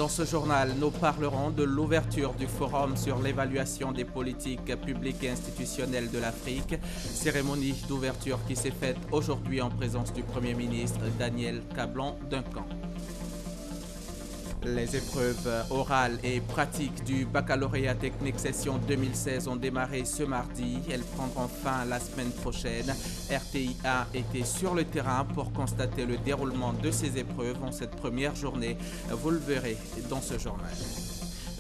Dans ce journal, nous parlerons de l'ouverture du Forum sur l'évaluation des politiques publiques et institutionnelles de l'Afrique. Cérémonie d'ouverture qui s'est faite aujourd'hui en présence du Premier ministre Daniel Cablon-Duncan. Les épreuves orales et pratiques du baccalauréat technique session 2016 ont démarré ce mardi. Elles prendront fin la semaine prochaine. RTI1 était sur le terrain pour constater le déroulement de ces épreuves en cette première journée. Vous le verrez dans ce journal.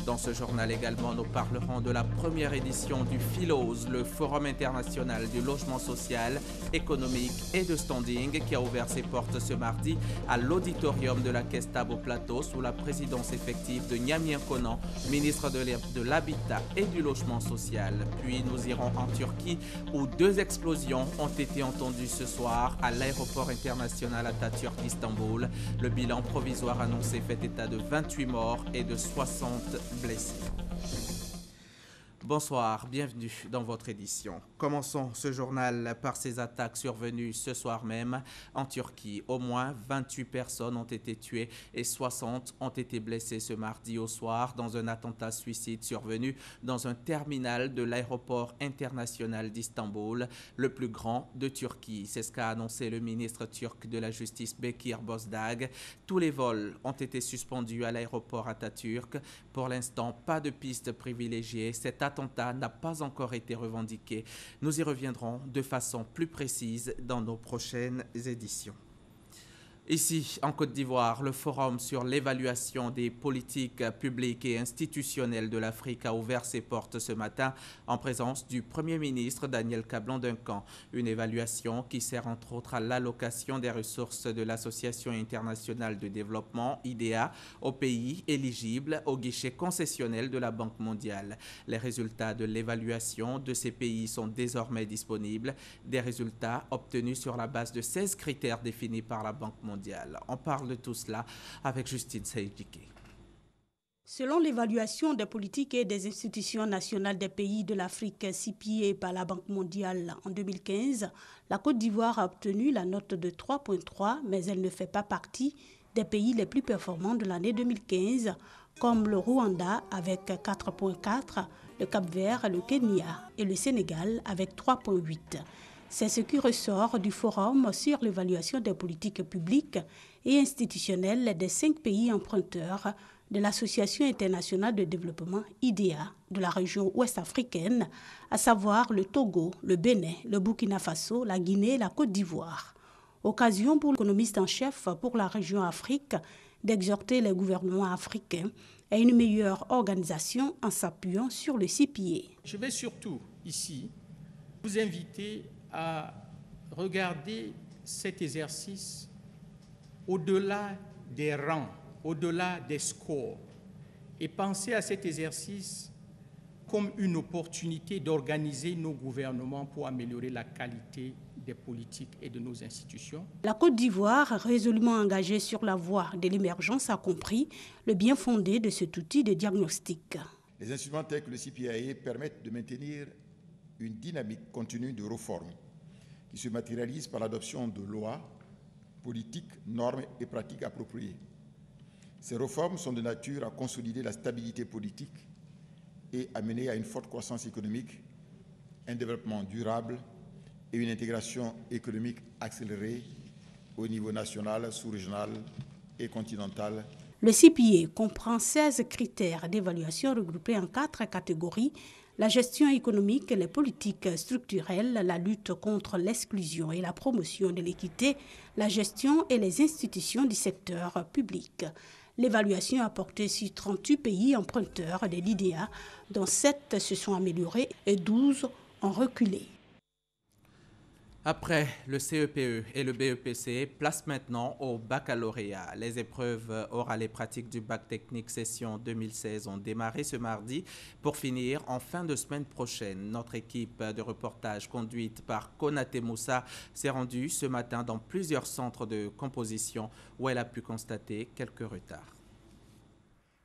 Dans ce journal également, nous parlerons de la première édition du FILOS, le Forum international du logement social, économique et de standing, qui a ouvert ses portes ce mardi à l'auditorium de la Caisse Tabo Plateau sous la présidence effective de Nyamien Konan, ministre de l'Habitat et du logement social. Puis nous irons en Turquie où 2 explosions ont été entendues ce soir à l'aéroport international Atatürk d'Istanbul. Le bilan provisoire annoncé fait état de 28 morts et de 60 blessés. Bonsoir, bienvenue dans votre édition. Commençons ce journal par ces attaques survenues ce soir même en Turquie. Au moins 28 personnes ont été tuées et 60 ont été blessées ce mardi au soir dans un attentat suicide survenu dans un terminal de l'aéroport international d'Istanbul, le plus grand de Turquie. C'est ce qu'a annoncé le ministre turc de la Justice Bekir Bozdağ. Tous les vols ont été suspendus à l'aéroport Atatürk. Pour l'instant, pas de piste privilégiée. Cet attentat n'a pas encore été revendiqué. Nous y reviendrons de façon plus précise dans nos prochaines éditions. Ici, en Côte d'Ivoire, le Forum sur l'évaluation des politiques publiques et institutionnelles de l'Afrique a ouvert ses portes ce matin en présence du Premier ministre Daniel Cablon-Duncan. Une évaluation qui sert entre autres à l'allocation des ressources de l'Association internationale de développement, IDEA, aux pays éligibles au guichet concessionnel de la Banque mondiale. Les résultats de l'évaluation de ces pays sont désormais disponibles, des résultats obtenus sur la base de 16 critères définis par la Banque mondiale. On parle de tout cela avec Justine Seydiki. Selon l'évaluation des politiques et des institutions nationales des pays de l'Afrique CIPIE par la Banque mondiale en 2015, la Côte d'Ivoire a obtenu la note de 3.3, mais elle ne fait pas partie des pays les plus performants de l'année 2015, comme le Rwanda avec 4.4, le Cap-Vert, le Kenya et le Sénégal avec 3.8. C'est ce qui ressort du Forum sur l'évaluation des politiques publiques et institutionnelles des 5 pays emprunteurs de l'Association internationale de développement IDEA de la région ouest-africaine, à savoir le Togo, le Bénin, le Burkina Faso, la Guinée et la Côte d'Ivoire. Occasion pour l'économiste en chef pour la région Afrique d'exhorter les gouvernements africains à une meilleure organisation en s'appuyant sur le CIPIE. Je vais surtout ici vous inviter à regarder cet exercice au-delà des rangs, au-delà des scores, et penser à cet exercice comme une opportunité d'organiser nos gouvernements pour améliorer la qualité des politiques et de nos institutions. La Côte d'Ivoire, résolument engagée sur la voie de l'émergence, a compris le bien fondé de cet outil de diagnostic. Les instruments tels que le CPIA permettent de maintenir une dynamique continue de réforme qui se matérialise par l'adoption de lois, politiques, normes et pratiques appropriées. Ces réformes sont de nature à consolider la stabilité politique et à mener à une forte croissance économique, un développement durable et une intégration économique accélérée au niveau national, sous-régional et continental. Le CIPIE comprend 16 critères d'évaluation regroupés en 4 catégories: la gestion économique, les politiques structurelles, la lutte contre l'exclusion et la promotion de l'équité, la gestion et les institutions du secteur public. L'évaluation a porté sur 38 pays emprunteurs de l'IDEA, dont 7 se sont améliorés et 12 ont reculé. Après le CEPE et le BEPC, place maintenant au baccalauréat. Les épreuves orales et pratiques du bac technique session 2016 ont démarré ce mardi pour finir en fin de semaine prochaine. Notre équipe de reportage conduite par Konaté Moussa s'est rendue ce matin dans plusieurs centres de composition où elle a pu constater quelques retards.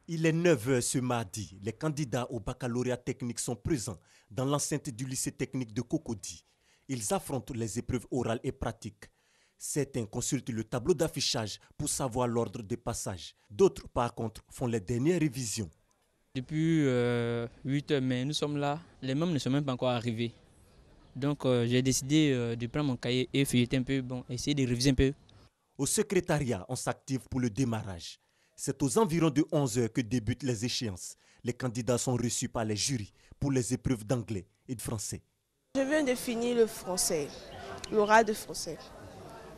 Il est 9h ce mardi. Les candidats au baccalauréat technique sont présents dans l'enceinte du lycée technique de Cocody. Ils affrontent les épreuves orales et pratiques. Certains consultent le tableau d'affichage pour savoir l'ordre des passages. D'autres, par contre, font les dernières révisions. Depuis 8 heures, mais nous sommes là. Les membres ne sont même pas encore arrivés. Donc j'ai décidé de prendre mon cahier et feuilleter un peu, essayer de réviser un peu. Au secrétariat, on s'active pour le démarrage. C'est aux environs de 11 heures que débutent les échéances. Les candidats sont reçus par les jurys pour les épreuves d'anglais et de français. Je viens de finir le français, l'oral de français.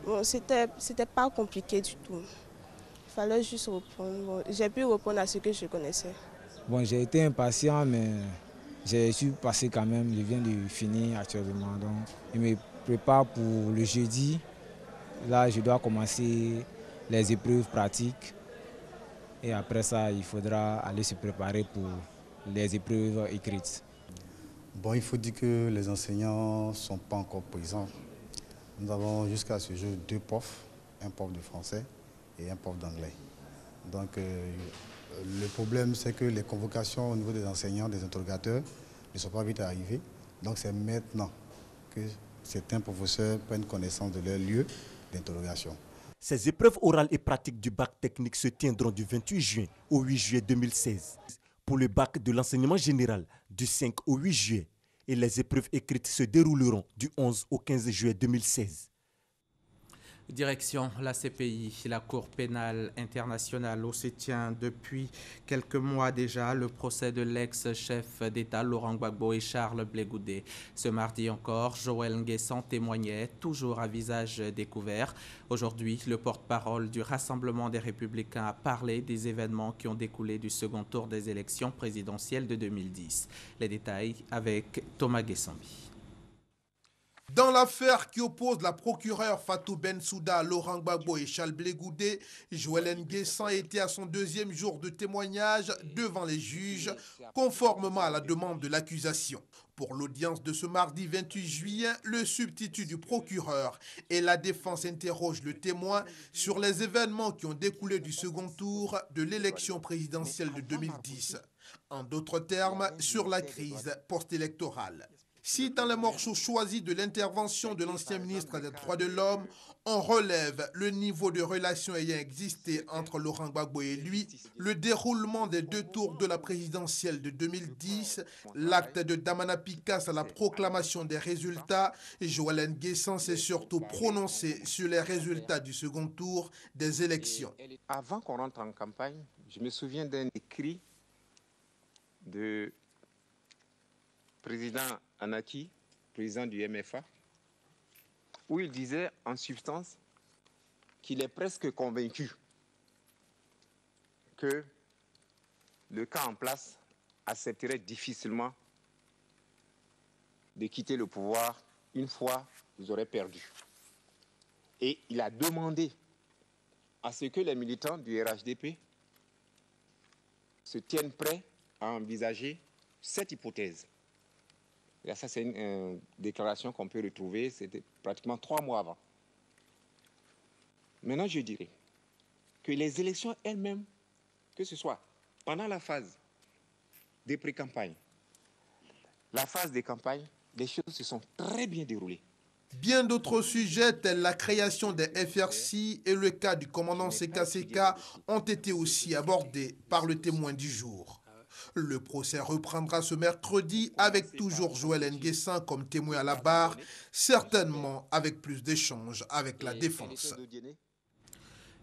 Bon, c'était pas compliqué du tout. Il fallait juste répondre. J'ai pu répondre à ce que je connaissais. Bon, j'ai été impatient, mais j'ai su passer quand même. Je viens de finir actuellement. Donc, je me prépare pour le jeudi. Là, je dois commencer les épreuves pratiques. Et après ça, il faudra aller se préparer pour les épreuves écrites. Bon, il faut dire que les enseignants ne sont pas encore présents. Nous avons jusqu'à ce jour 2 profs, un prof de français et un prof d'anglais. Donc le problème, c'est que les convocations au niveau des enseignants, des interrogateurs, ne sont pas vite arrivées. Donc c'est maintenant que certains professeurs prennent connaissance de leur lieu d'interrogation. Ces épreuves orales et pratiques du bac technique se tiendront du 28 juin au 8 juillet 2016. Pour le bac de l'enseignement général, du 5 au 8 juillet. Et les épreuves écrites se dérouleront du 11 au 15 juillet 2016. Direction la CPI, la Cour pénale internationale, où se tient depuis quelques mois déjà le procès de l'ex-chef d'État Laurent Gbagbo et Charles Blé Goudé. Ce mardi encore, Joël Nguessan témoignait, toujours à visage découvert. Aujourd'hui, le porte-parole du Rassemblement des Républicains a parlé des événements qui ont découlé du second tour des élections présidentielles de 2010. Les détails avec Thomas Guessambi. Dans l'affaire qui oppose la procureure Fatou Bensouda, Laurent Gbagbo et Charles Blé Goudé, Joël Nguessan était à son 2e jour de témoignage devant les juges, conformément à la demande de l'accusation. Pour l'audience de ce mardi 28 juillet, le substitut du procureur et la défense interrogent le témoin sur les événements qui ont découlé du second tour de l'élection présidentielle de 2010. En d'autres termes, sur la crise post-électorale. Si dans les morceaux choisis de l'intervention de l'ancien ministre des Droits de l'Homme, on relève le niveau de relations ayant existé entre Laurent Gbagbo et lui, le déroulement des 2 tours de la présidentielle de 2010, l'acte de Damana Picasse à la proclamation des résultats, Joël Nguessan s'est surtout prononcé sur les résultats du second tour des élections. Avant qu'on rentre en campagne, je me souviens d'un écrit de président Anaki, président du MFA, où il disait en substance qu'il est presque convaincu que le cas en place accepterait difficilement de quitter le pouvoir une fois qu'ils auraient perdu. Et il a demandé à ce que les militants du RHDP se tiennent prêts à envisager cette hypothèse. Et ça, c'est une déclaration qu'on peut retrouver, c'était pratiquement 3 mois avant. Maintenant, je dirais que les élections elles-mêmes, que ce soit pendant la phase des pré-campagnes, la phase des campagnes, les choses se sont très bien déroulées. Bien d'autres sujets tels la création des FRC et le cas du commandant CKCK ont été aussi abordés par le témoin du jour. Le procès reprendra ce mercredi avec toujours Joël Nguessan comme témoin à la barre, certainement avec plus d'échanges avec la défense.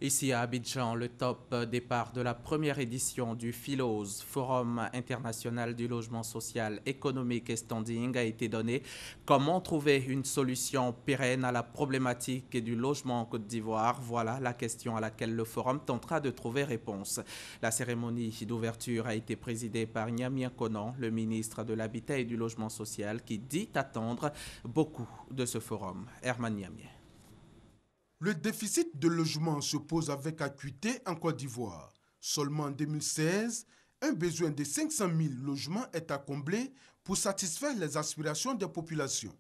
Ici à Abidjan, le top départ de la première édition du FILOS, Forum international du logement social, économique et standing, a été donné. Comment trouver une solution pérenne à la problématique du logement en Côte d'Ivoire? Voilà la question à laquelle le forum tentera de trouver réponse. La cérémonie d'ouverture a été présidée par Nyamia Konan, le ministre de l'Habitat et du Logement social, qui dit attendre beaucoup de ce forum. Herman Nyamia. Le déficit de logement se pose avec acuité en Côte d'Ivoire. Seulement en 2016, un besoin de 500 000 logements est à combler pour satisfaire les aspirations des populations.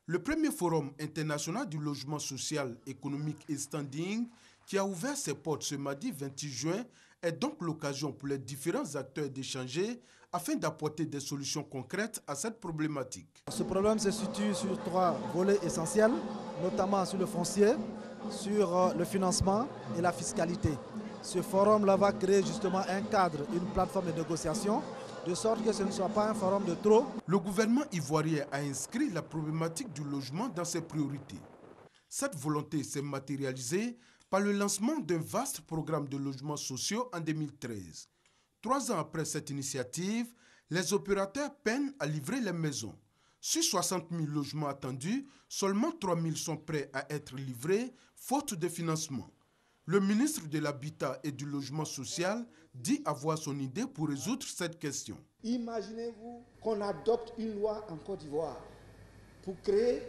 Le premier forum international du logement social, économique et standing, qui a ouvert ses portes ce mardi 28 juin, est donc l'occasion pour les différents acteurs d'échanger afin d'apporter des solutions concrètes à cette problématique. Ce problème se situe sur 3 volets essentiels, notamment sur le foncier, sur le financement et la fiscalité. Ce forum-là va créer justement un cadre, une plateforme de négociation, de sorte que ce ne soit pas un forum de trop. Le gouvernement ivoirien a inscrit la problématique du logement dans ses priorités. Cette volonté s'est matérialisée par le lancement d'un vaste programme de logements sociaux en 2013. 3 ans après cette initiative, les opérateurs peinent à livrer les maisons. Sur 60 000 logements attendus, seulement 3 000 sont prêts à être livrés, faute de financement. Le ministre de l'Habitat et du Logement social dit avoir son idée pour résoudre cette question. Imaginez-vous qu'on adopte une loi en Côte d'Ivoire pour créer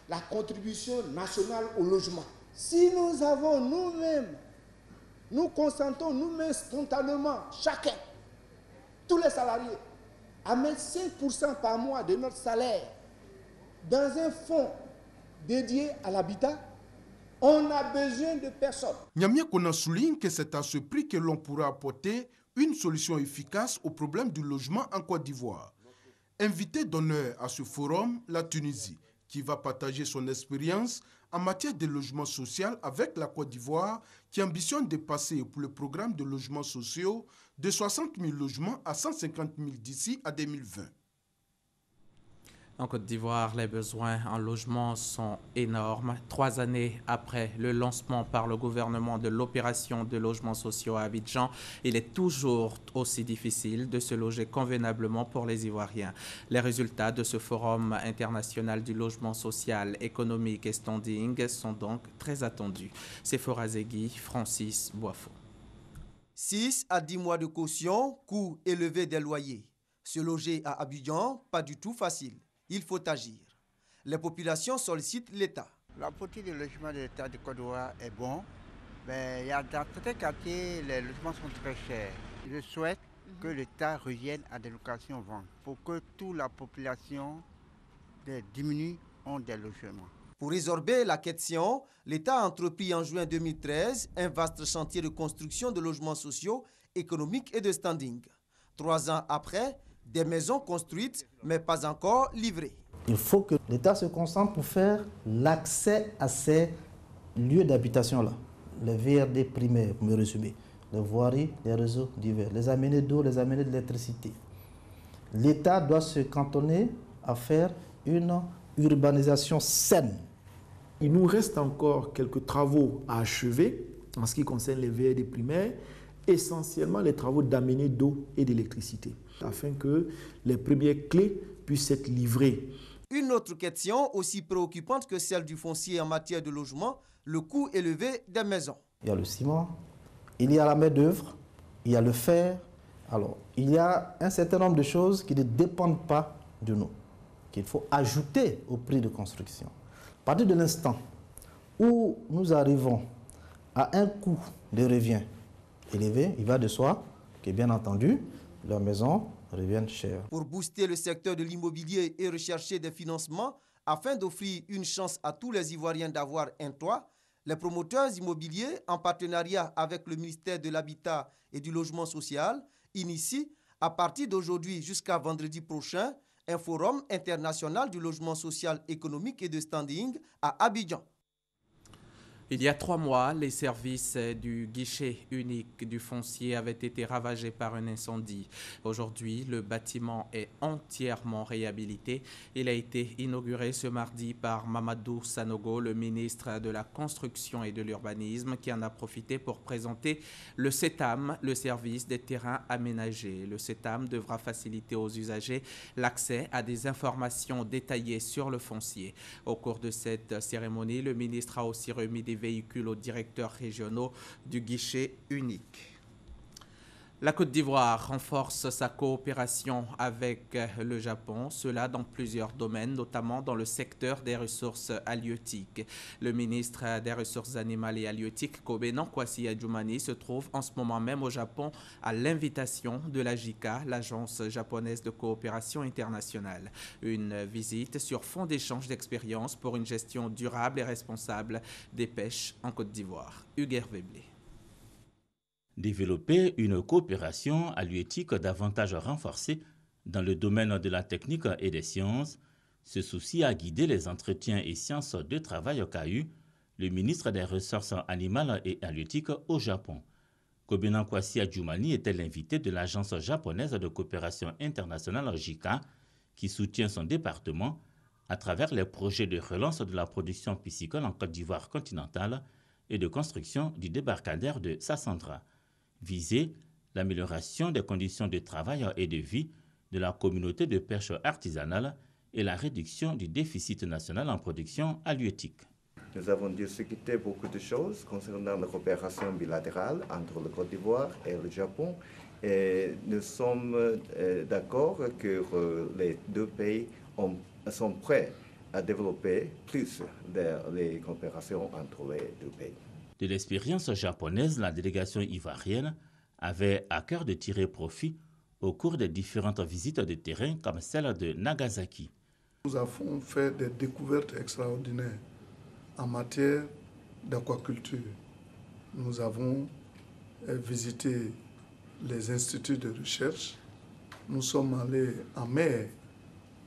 la contribution nationale au logement. Si nous avons nous-mêmes, nous consentons nous-mêmes spontanément, chacun, tous les salariés, à mettre 5% par mois de notre salaire dans un fonds dédié à l'habitat, on a besoin de personnes. Niamia Kona souligne que c'est à ce prix que l'on pourra apporter une solution efficace au problème du logement en Côte d'Ivoire. Invité d'honneur à ce forum, la Tunisie, qui va partager son expérience en matière de logement social avec la Côte d'Ivoire, qui ambitionne de passer pour le programme de logements sociaux de 60 000 logements à 150 000 d'ici à 2020. En Côte d'Ivoire, les besoins en logement sont énormes. 3 années après le lancement par le gouvernement de l'opération de logements sociaux à Abidjan, il est toujours aussi difficile de se loger convenablement pour les Ivoiriens. Les résultats de ce forum international du logement social, économique et standing sont donc très attendus. C'est Forazegui, Francis Boifo. 6 à 10 mois de caution, coût élevé des loyers. Se loger à Abidjan, pas du tout facile. Il faut agir. Les populations sollicitent l'État. La politique de logement de l'État de Côte d'Ivoire est bon, mais il y a dans certains quartiers, les logements sont très chers. Je souhaite que l'État revienne à des locations ventes pour que toute la population diminue ont des logements. Pour résorber la question, l'État a entrepris en juin 2013 un vaste chantier de construction de logements sociaux, économiques et de standing. 3 ans après, des maisons construites, mais pas encore livrées. Il faut que l'État se concentre pour faire l'accès à ces lieux d'habitation-là. Les VRD primaires, pour me résumer, les voiries, les réseaux divers, les amener d'eau, les amener d'électricité. L'État doit se cantonner à faire une urbanisation saine. Il nous reste encore quelques travaux à achever en ce qui concerne les VRD primaires, essentiellement les travaux d'amener d'eau et d'électricité, afin que les premières clés puissent être livrées. Une autre question aussi préoccupante que celle du foncier en matière de logement, le coût élevé des maisons. Il y a le ciment, il y a la main-d'œuvre, il y a le fer. Alors, il y a un certain nombre de choses qui ne dépendent pas de nous, qu'il faut ajouter au prix de construction. À partir de l'instant où nous arrivons à un coût de revient élevé, il va de soi que, bien entendu, leurs maisons reviennent chères. Pour booster le secteur de l'immobilier et rechercher des financements afin d'offrir une chance à tous les Ivoiriens d'avoir un toit, les promoteurs immobiliers, en partenariat avec le ministère de l'Habitat et du Logement social, initient, à partir d'aujourd'hui jusqu'à vendredi prochain, un forum international du logement social, économique et de standing à Abidjan. Il y a 3 mois, les services du guichet unique du foncier avaient été ravagés par un incendie. Aujourd'hui, le bâtiment est entièrement réhabilité. Il a été inauguré ce mardi par Mamadou Sanogo, le ministre de la Construction et de l'Urbanisme, qui en a profité pour présenter le CETAM, le service des terrains aménagés. Le CETAM devra faciliter aux usagers l'accès à des informations détaillées sur le foncier. Au cours de cette cérémonie, le ministre a aussi remis des véhicules aux directeurs régionaux du guichet unique. La Côte d'Ivoire renforce sa coopération avec le Japon, cela dans plusieurs domaines, notamment dans le secteur des ressources halieutiques. Le ministre des Ressources animales et halieutiques, Kobe Nankwasi Adjoumani, se trouve en ce moment même au Japon à l'invitation de la JICA, l'Agence japonaise de coopération internationale. Une visite sur fond d'échange d'expériences pour une gestion durable et responsable des pêches en Côte d'Ivoire. Hugues Veblé. Développer une coopération halieutique davantage renforcée dans le domaine de la technique et des sciences, ce souci a guidé les entretiens et séances de travail au CAU le ministre des Ressources animales et halieutiques au Japon. Kobenan Kwasi Adjoumani était l'invité de l'Agence japonaise de coopération internationale JICA qui soutient son département à travers les projets de relance de la production piscicole en Côte d'Ivoire continentale et de construction du débarcadère de Sassandra. Visée l'amélioration des conditions de travail et de vie de la communauté de pêche artisanale et la réduction du déficit national en production halieutique. Nous avons discuté beaucoup de choses concernant la coopération bilatérale entre le Côte d'Ivoire et le Japon. Et nous sommes d'accord que les deux pays sont prêts à développer plus les coopérations entre les deux pays. De l'expérience japonaise, la délégation ivoirienne avait à cœur de tirer profit au cours des différentes visites de terrain comme celle de Nagasaki. Nous avons fait des découvertes extraordinaires en matière d'aquaculture. Nous avons visité les instituts de recherche. Nous sommes allés en mer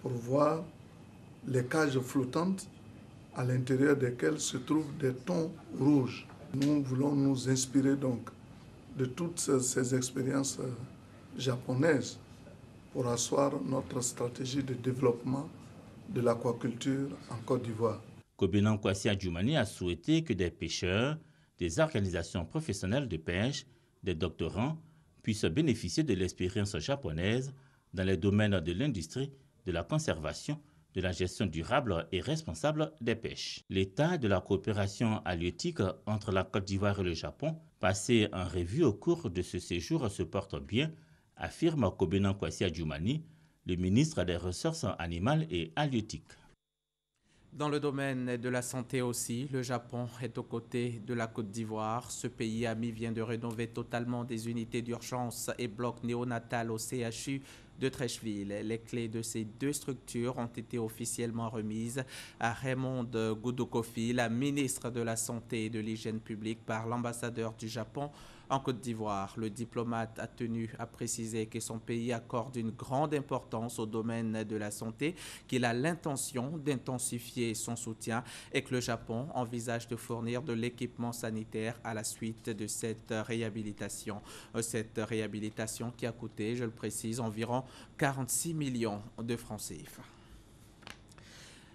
pour voir les cages flottantes à l'intérieur desquelles se trouvent des thons rouges. Nous voulons nous inspirer donc de toutes ces expériences japonaises pour asseoir notre stratégie de développement de l'aquaculture en Côte d'Ivoire. Kobenan Kwasi Adjoumani a souhaité que des pêcheurs, des organisations professionnelles de pêche, des doctorants puissent bénéficier de l'expérience japonaise dans les domaines de l'industrie, de la conservation, de la gestion durable et responsable des pêches. L'état de la coopération halieutique entre la Côte d'Ivoire et le Japon, passé en revue au cours de ce séjour, se porte bien, affirme Kobenan Kwasi Adjoumani, le ministre des Ressources animales et halieutiques. Dans le domaine de la santé aussi, le Japon est aux côtés de la Côte d'Ivoire. Ce pays ami vient de rénover totalement des unités d'urgence et blocs néonatal au CHU de Treichville. Les clés de ces deux structures ont été officiellement remises à Raymond Goudokofi, la ministre de la Santé et de l'Hygiène publique, par l'ambassadeur du Japon en Côte d'Ivoire. Le diplomate a tenu à préciser que son pays accorde une grande importance au domaine de la santé, qu'il a l'intention d'intensifier son soutien et que le Japon envisage de fournir de l'équipement sanitaire à la suite de cette réhabilitation. Cette réhabilitation qui a coûté, je le précise, environ 46 millions de francs CFA.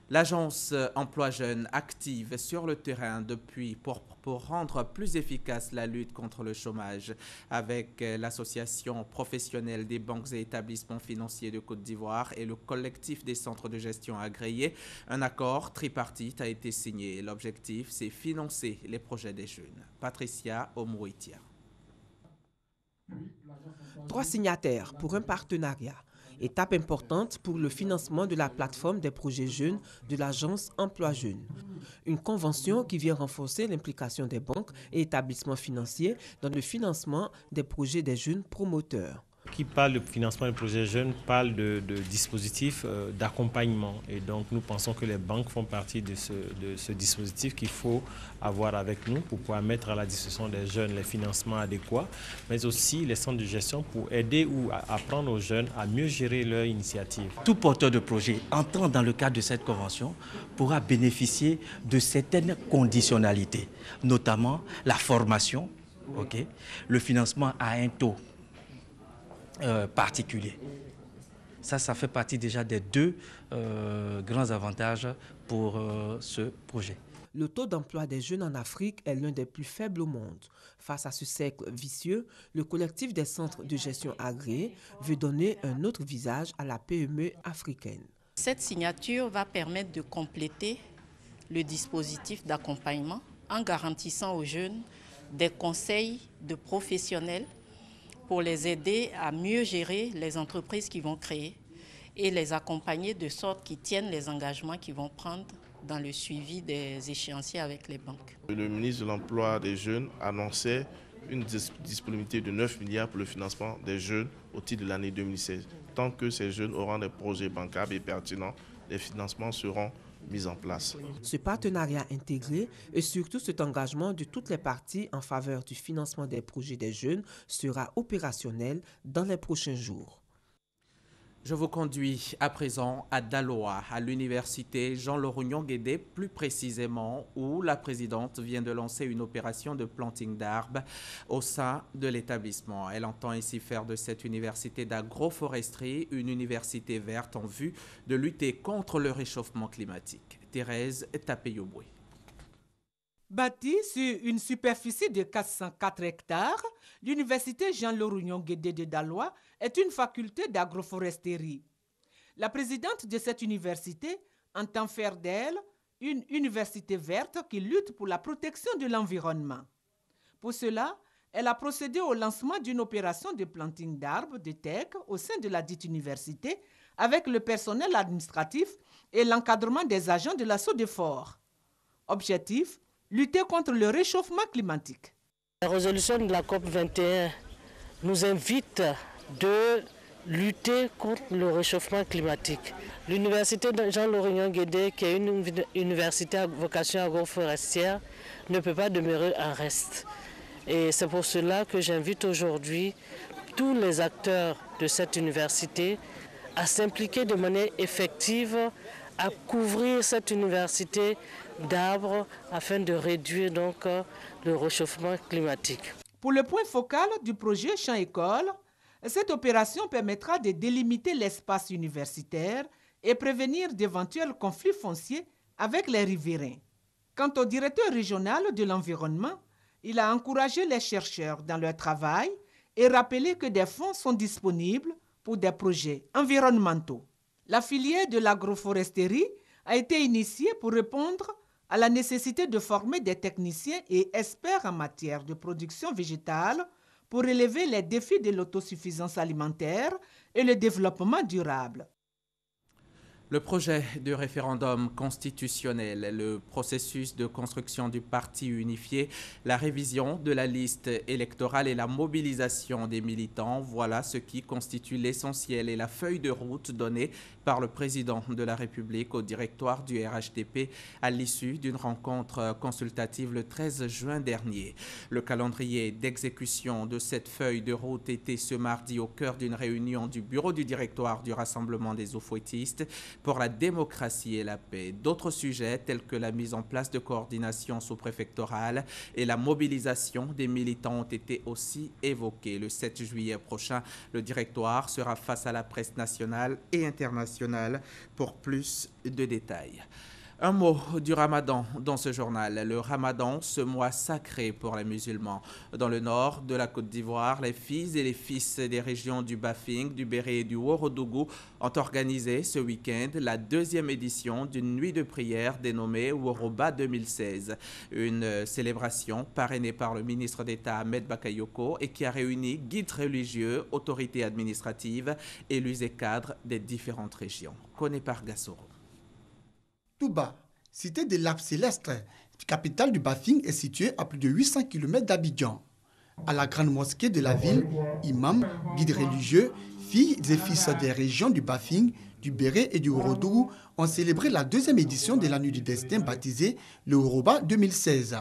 L'agence Emploi Jeunes active sur le terrain depuis pour rendre plus efficace la lutte contre le chômage avec l'association professionnelle des banques et établissements financiers de Côte d'Ivoire et le collectif des centres de gestion agréés. Un accord tripartite a été signé. L'objectif, c'est financer les projets des jeunes. Patricia Omouitia. 3 signataires pour un partenariat. Étape importante pour le financement de la plateforme des projets jeunes de l'agence Emploi Jeunes. Une convention qui vient renforcer l'implication des banques et établissements financiers dans le financement des projets des jeunes promoteurs. Qui parle de financement des projets jeunes parle de dispositifs d'accompagnement. Et donc nous pensons que les banques font partie de ce dispositif qu'il faut avoir avec nous pour pouvoir mettre à la disposition des jeunes les financements adéquats, mais aussi les centres de gestion pour aider ou apprendre aux jeunes à mieux gérer leur initiative. Tout porteur de projet entrant dans le cadre de cette convention pourra bénéficier de certaines conditionnalités, notamment la formation, le financement à un taux particulier. Ça fait partie déjà des 2 grands avantages pour ce projet. Le taux d'emploi des jeunes en Afrique est l'un des plus faibles au monde. Face à ce cercle vicieux, le collectif des centres de gestion agréés veut donner un autre visage à la PME africaine. Cette signature va permettre de compléter le dispositif d'accompagnement en garantissant aux jeunes des conseils de professionnels pour les aider à mieux gérer les entreprises qu'ils vont créer et les accompagner de sorte qu'ils tiennent les engagements qu'ils vont prendre dans le suivi des échéanciers avec les banques. Le ministre de l'Emploi des Jeunes annonçait une disponibilité de 9 milliards pour le financement des jeunes au titre de l'année 2016. Tant que ces jeunes auront des projets bancables et pertinents, les financements seront mis en place. Ce partenariat intégré et surtout cet engagement de toutes les parties en faveur du financement des projets des jeunes sera opérationnel dans les prochains jours. Je vous conduis à présent à Daloa, à l'université Jean-Laurent Guédé, plus précisément, où la présidente vient de lancer une opération de planting d'arbres au sein de l'établissement. Elle entend ici faire de cette université d'agroforesterie une université verte en vue de lutter contre le réchauffement climatique. Thérèse Tapeyoboué. Bâtie sur une superficie de 404 hectares, l'université Jean-Laurent Guédé de Daloa est une faculté d'agroforesterie. La présidente de cette université entend faire d'elle une université verte qui lutte pour la protection de l'environnement. Pour cela, elle a procédé au lancement d'une opération de planting d'arbres de teck au sein de la dite université avec le personnel administratif et l'encadrement des agents de la SODEFOR. Objectif: lutter contre le réchauffement climatique. La résolution de la COP 21 nous invite de lutter contre le réchauffement climatique. L'université Jean-Laurent Guédé, qui est une université à vocation agroforestière, ne peut pas demeurer en reste. Et c'est pour cela que j'invite aujourd'hui tous les acteurs de cette université à s'impliquer de manière effective, à couvrir cette université d'arbres afin de réduire donc le réchauffement climatique. Pour le point focal du projet Champ-École, cette opération permettra de délimiter l'espace universitaire et prévenir d'éventuels conflits fonciers avec les riverains. Quant au directeur régional de l'environnement, il a encouragé les chercheurs dans leur travail et rappelé que des fonds sont disponibles pour des projets environnementaux. La filière de l'agroforesterie a été initiée pour répondre à la nécessité de former des techniciens et experts en matière de production végétale pour relever les défis de l'autosuffisance alimentaire et le développement durable. Le projet de référendum constitutionnel, le processus de construction du parti unifié, la révision de la liste électorale et la mobilisation des militants, voilà ce qui constitue l'essentiel et la feuille de route donnée par le président de la République au directoire du RHDP à l'issue d'une rencontre consultative le 13 juin dernier. Le calendrier d'exécution de cette feuille de route était ce mardi au cœur d'une réunion du bureau du directoire du Rassemblement des eaux-fouettistes pour la démocratie et la paix. D'autres sujets tels que la mise en place de coordination sous-préfectorale et la mobilisation des militants ont été aussi évoqués. Le 7 juillet prochain, le directoire sera face à la presse nationale et internationale pour plus de détails. Un mot du Ramadan dans ce journal. Le Ramadan, ce mois sacré pour les musulmans. Dans le nord de la Côte d'Ivoire, les filles et les fils des régions du Bafing, du Béré et du Ourodougou ont organisé ce week-end la deuxième édition d'une nuit de prière dénommée Woroba 2016. Une célébration parrainée par le ministre d'État Ahmed Bakayoko et qui a réuni guides religieux, autorités administratives, élus et cadres des différentes régions. Connu par Gassoro. Touba, cité de l'Arbre Céleste, capitale du Bafing, est située à plus de 800 km d'Abidjan. À la grande mosquée de la ville, imams, guides religieux, filles et fils des régions du Bafing, du Béré et du Ourodougou ont célébré la deuxième édition de la Nuit du Destin baptisée le Woroba 2016.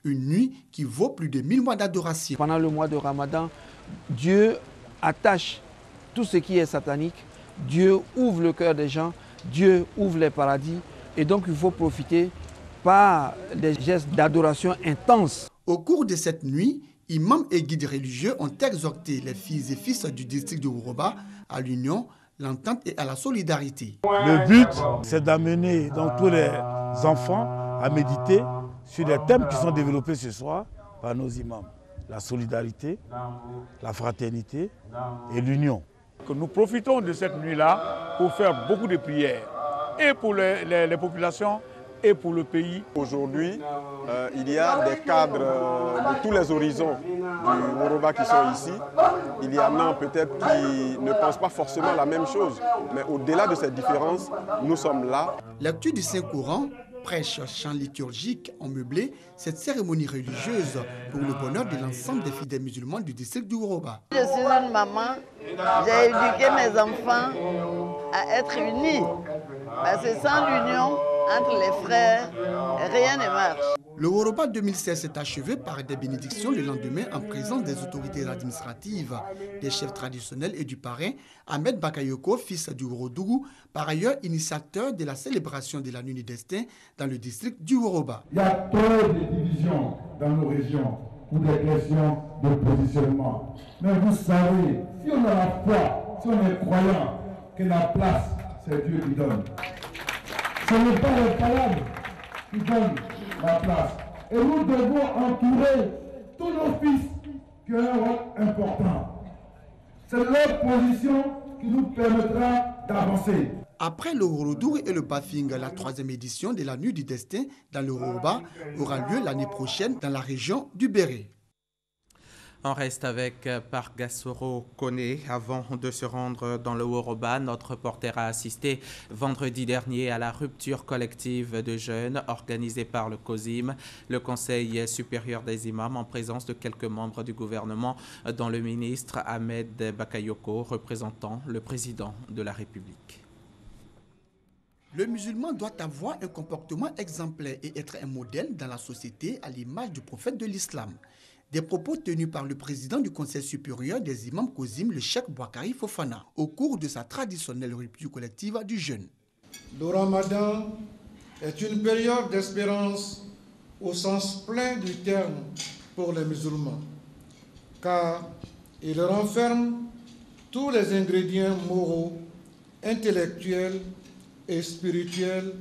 Une nuit qui vaut plus de 1000 mois d'adoration. Pendant le mois de Ramadan, Dieu attache tout ce qui est satanique. Dieu ouvre le cœur des gens. Dieu ouvre les paradis. Et donc, il faut profiter par des gestes d'adoration intenses. Au cours de cette nuit, imams et guides religieux ont exhorté les filles et fils du district de Woroba à l'union, l'entente et à la solidarité. Le but, c'est d'amener donc tous les enfants à méditer sur les thèmes qui sont développés ce soir par nos imams. La solidarité, la fraternité et l'union. Nous profitons de cette nuit-là pour faire beaucoup de prières. Et pour les populations et pour le pays. Aujourd'hui, il y a des cadres de tous les horizons du Woroba qui sont ici. Il y en a peut-être qui ne pensent pas forcément la même chose. Mais au-delà de cette différence, nous sommes là. Lecture du Saint-Courant, prêche, chant liturgique ont meublé cette cérémonie religieuse pour le bonheur de l'ensemble des fidèles musulmans du district du Woroba. Je suis une maman, j'ai éduqué mes enfants à être unis. Parce que sans l'union entre les frères, rien ne marche. Le Woroba 2016 s'est achevé par des bénédictions le lendemain en présence des autorités administratives, des chefs traditionnels et du parrain Ahmed Bakayoko, fils du Worodougou, par ailleurs initiateur de la célébration de la Nuit du Destin dans le district du Woroba. Il y a trop de divisions dans nos régions pour des questions de positionnement. Mais vous savez, si on a la foi, si on est croyant que la place, c'est Dieu qui donne. Ce n'est pas les palabres qui donnent la place. Et nous devons entourer tous nos fils qui ont un rôle important. C'est leur position qui nous permettra d'avancer. Après le Worodougou et le Bafing, la 3e édition de la Nuit du Destin dans le Woroba aura lieu l'année prochaine dans la région du Béré. On reste avec Pargasoro Kone. Avant de se rendre dans le Woroba, notre reporter a assisté vendredi dernier à la rupture collective de jeunes organisée par le COSIM, le Conseil supérieur des imams, en présence de quelques membres du gouvernement, dont le ministre Ahmed Bakayoko, représentant le président de la République. Le musulman doit avoir un comportement exemplaire et être un modèle dans la société à l'image du prophète de l'islam. Des propos tenus par le président du Conseil supérieur des imams COSIM, le Cheikh Boakari Fofana, au cours de sa traditionnelle rupture collective du jeûne. Le Ramadan est une période d'espérance au sens plein du terme pour les musulmans, car il renferme tous les ingrédients moraux, intellectuels et spirituels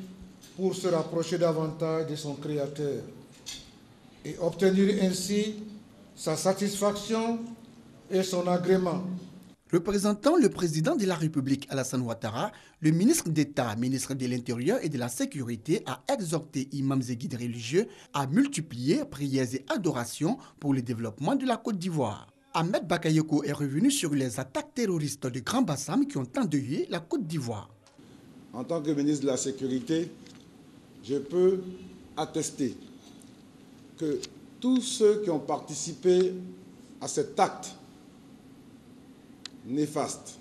pour se rapprocher davantage de son Créateur et obtenir ainsi sa satisfaction et son agrément. Représentant le président de la République, Alassane Ouattara, le ministre d'État, ministre de l'Intérieur et de la Sécurité a exhorté imams et guides religieux à multiplier prières et adorations pour le développement de la Côte d'Ivoire. Ahmed Bakayoko est revenu sur les attaques terroristes de Grand Bassam qui ont endeuillé la Côte d'Ivoire. En tant que ministre de la Sécurité, je peux attester que tous ceux qui ont participé à cet acte néfaste,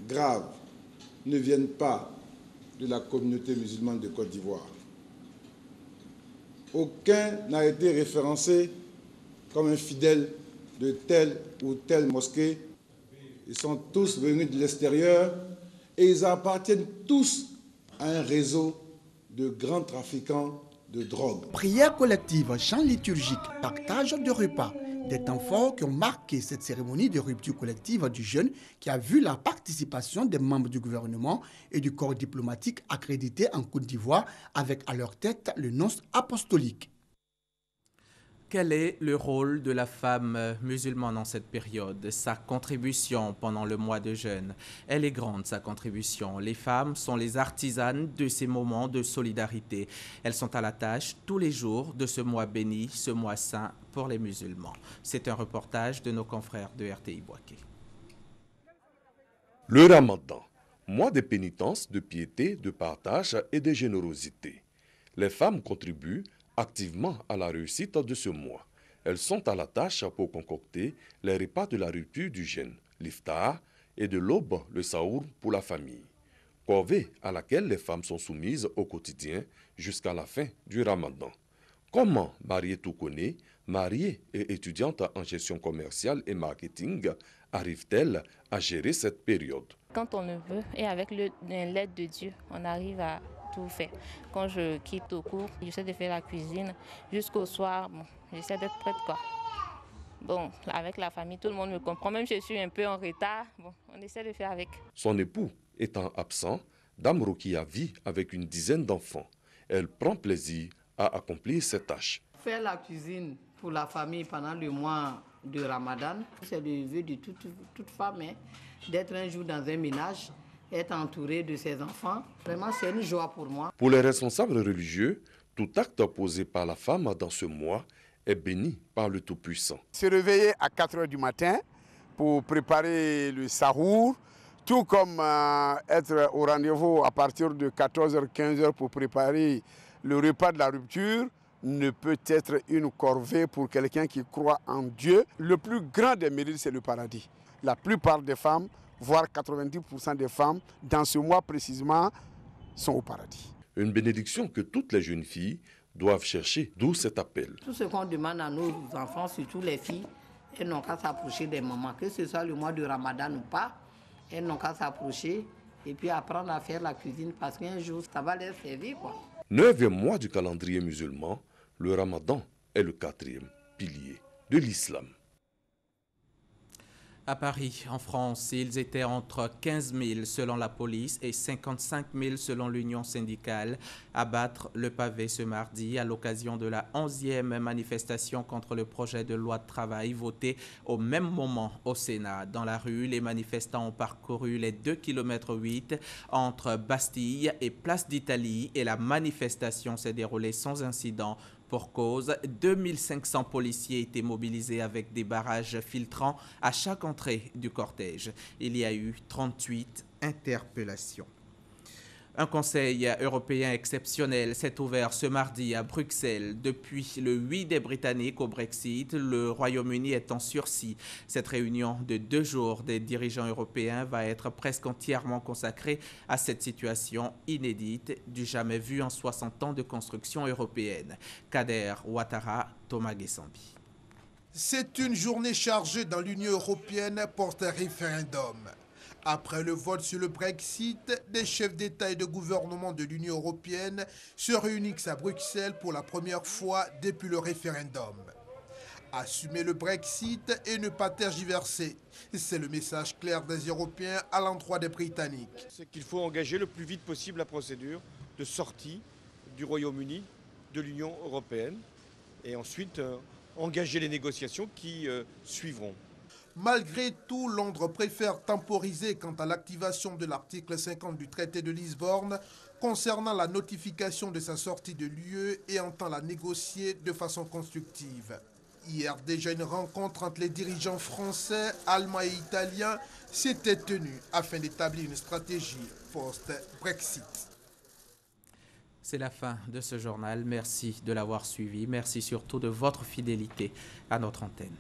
grave, ne viennent pas de la communauté musulmane de Côte d'Ivoire. Aucun n'a été référencé comme un fidèle de telle ou telle mosquée. Ils sont tous venus de l'extérieur et ils appartiennent tous à un réseau de grands trafiquants de drogue. Prières collectives, chants liturgiques, partage de repas, des temps forts qui ont marqué cette cérémonie de rupture collective du jeûne qui a vu la participation des membres du gouvernement et du corps diplomatique accrédités en Côte d'Ivoire avec à leur tête le nonce apostolique. Quel est le rôle de la femme musulmane en cette période? Sa contribution pendant le mois de jeûne, elle est grande, sa contribution. Les femmes sont les artisanes de ces moments de solidarité. Elles sont à la tâche tous les jours de ce mois béni, ce mois saint pour les musulmans. C'est un reportage de nos confrères de RTI Boaké. Le Ramadan, mois de pénitence, de piété, de partage et de générosité. Les femmes contribuent activement à la réussite de ce mois. Elles sont à la tâche pour concocter les repas de la rupture du jeûne, l'iftar, et de l'aube, le saour pour la famille. Corvée à laquelle les femmes sont soumises au quotidien jusqu'à la fin du Ramadan. Comment Marietou Kone, mariée et étudiante en gestion commerciale et marketing, arrive-t-elle à gérer cette période? Quand on le veut et avec l'aide de Dieu, on arrive à tout faire. Quand je quitte au cours, j'essaie de faire la cuisine jusqu'au soir. Bon, j'essaie d'être prête quoi. Bon, avec la famille, tout le monde me comprend. Même si je suis un peu en retard, bon, on essaie de faire avec. Son époux étant absent, Dame Rokia vit avec une dizaine d'enfants. Elle prend plaisir à accomplir cette tâche. Faire la cuisine pour la famille pendant le mois de Ramadan, c'est le vœu de toute femme, hein, d'être un jour dans un ménage, être entourée de ses enfants. Vraiment, c'est une joie pour moi. Pour les responsables religieux, tout acte posé par la femme dans ce mois est béni par le Tout-Puissant. Se réveiller à 4 h du matin pour préparer le sahour, tout comme être au rendez-vous à partir de 14 h, 15 h pour préparer le repas de la rupture, ne peut être une corvée pour quelqu'un qui croit en Dieu. Le plus grand des mérites, c'est le paradis. La plupart des femmes, voire 90% des femmes, dans ce mois précisément, sont au paradis. Une bénédiction que toutes les jeunes filles doivent chercher, d'où cet appel. Tout ce qu'on demande à nos enfants, surtout les filles, elles n'ont qu'à s'approcher des mamans, que ce soit le mois de Ramadan ou pas, elles n'ont qu'à s'approcher et puis apprendre à faire la cuisine parce qu'un jour, ça va leur servir, quoi. 9e mois du calendrier musulman, le Ramadan est le 4e pilier de l'islam. À Paris, en France, ils étaient entre 15 000 selon la police et 55 000 selon l'Union syndicale à battre le pavé ce mardi à l'occasion de la 11e manifestation contre le projet de loi de travail voté au même moment au Sénat. Dans la rue, les manifestants ont parcouru les 2,8 km entre Bastille et Place d'Italie et la manifestation s'est déroulée sans incident. Pour cause, 2500 policiers étaient mobilisés avec des barrages filtrants à chaque entrée du cortège. Il y a eu 38 interpellations. Un conseil européen exceptionnel s'est ouvert ce mardi à Bruxelles. Depuis le 8 des Britanniques au Brexit, le Royaume-Uni est en sursis. Cette réunion de 2 jours des dirigeants européens va être presque entièrement consacrée à cette situation inédite du jamais vu en 60 ans de construction européenne. Kader Ouattara, Thomas Guessambi. C'est une journée chargée dans l'Union européenne post-référendum. Après le vote sur le Brexit, les chefs d'État et de gouvernement de l'Union européenne se réunissent à Bruxelles pour la première fois depuis le référendum. Assumer le Brexit et ne pas tergiverser, c'est le message clair des Européens à l'endroit des Britanniques. C'est qu'il faut engager le plus vite possible la procédure de sortie du Royaume-Uni de l'Union européenne et ensuite engager les négociations qui suivront. Malgré tout, Londres préfère temporiser quant à l'activation de l'article 50 du traité de Lisbonne concernant la notification de sa sortie de l'UE et entend la négocier de façon constructive. Hier, déjà une rencontre entre les dirigeants français, allemands et italiens s'était tenue afin d'établir une stratégie post-Brexit. C'est la fin de ce journal. Merci de l'avoir suivi. Merci surtout de votre fidélité à notre antenne.